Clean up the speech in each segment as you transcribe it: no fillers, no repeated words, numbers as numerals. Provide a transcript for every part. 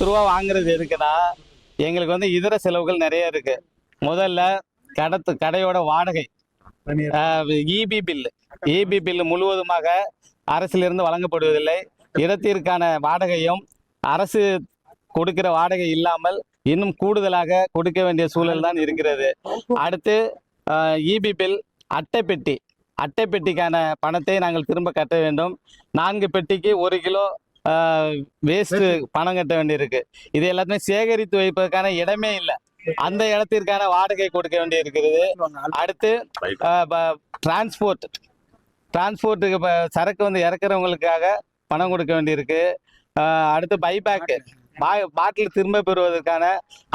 ரூபா வாங்குறது எதுக்குன்னா எங்களுக்கு வந்து இதர செலவுகள் நிறைய இருக்கு. முதல்ல கடையோட வாடகை, இபி பில்லு முழுவதுமாக அரசிலிருந்து வழங்கப்படுவதில்லை. இடத்திற்கான வாடகையும் அரசு கொடுக்கிற வாடகை இல்லாமல் இன்னும் கூடுதலாக கொடுக்க வேண்டிய சூழல் தான் இருக்கிறது. அடுத்து இபி பில், அட்டைப்பெட்டிக்கான பணத்தை நாங்கள் திரும்ப கட்ட வேண்டும். 4 பெட்டிக்கு 1 கிலோ வேஸ்ட் பணம் கட்ட வேண்டியிருக்கு. இது எல்லாத்தையும் சேகரித்து வைப்பதற்கான இடமே இல்லை. அந்த இடத்திற்கான வாடகை கொடுக்க வேண்டி இருக்கிறது. அடுத்து டிரான்ஸ்போர்ட்டுக்கு சரக்கு வந்து இறக்குறவங்களுக்காக பணம் கொடுக்க வேண்டியிருக்கு. அடுத்து பைபேக்கு, பாட்டில் திரும்ப பெறுவதற்கான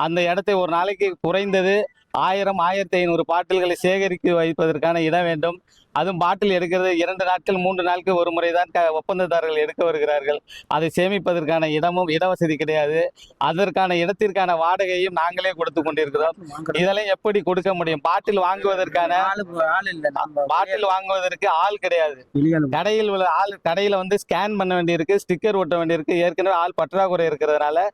அந்த இடத்தை ஒரு நாளைக்கு குறைந்தது 1000-1500 பாட்டில்களை சேகரித்து வைப்பதற்கான இடம் வேண்டும். அதுவும் பாட்டில் எடுக்கிறது 2 நாட்கள் 3 நாட்கள் ஒரு முறைதான் ஒப்பந்ததாரர்கள் எடுக்க வருகிறார்கள். அதை சேமிப்பதற்கான இடவசதி கிடையாது. அதற்கான இடத்திற்கான வாடகையும் நாங்களே கொடுத்து கொண்டிருக்கிறோம். இதெல்லாம் எப்படி கொடுக்க முடியும்? பாட்டில் வாங்குவதற்கு ஆள் கிடையாது. கடையில் உள்ள கடையில வந்து ஸ்கேன் பண்ண வேண்டியிருக்கு, ஸ்டிக்கர் ஒட்ட வேண்டியிருக்கு. ஏற்கனவே ஆள் பற்றாக்குறை இருக்கிறதுனால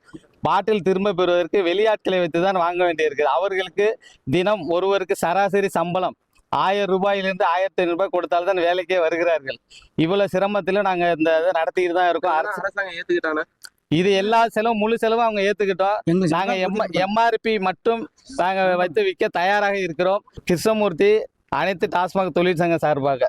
பாட்டில் திரும்ப பெறுவதற்கு வெளியாட்களை வைத்துதான் வாங்க வேண்டியிருக்கு. அவர்களுக்கு தினம் ஒருவருக்கு சராசரி சம்பளம் 1000 ரூபாயிலிருந்து 1500 ரூபாய் கொடுத்தால்தான் வேலைக்கே வருகிறார்கள். இவ்வளவு சிரமத்திலும் நாங்க இந்த இதை நடத்திட்டு தான் இருக்கோம். அரசாங்கம் ஏத்துக்கிட்டாங்க. இது எல்லா செலவும் முழு செலவும் அவங்க ஏத்துக்கிட்டோம். நாங்க எம்ஆர்பி மட்டும் நாங்க வைத்து விற்க தயாராக இருக்கிறோம். கிருஷ்ணமூர்த்தி, அனைத்து டாஸ்மாக் தொழிற்சங்க சார்பாக.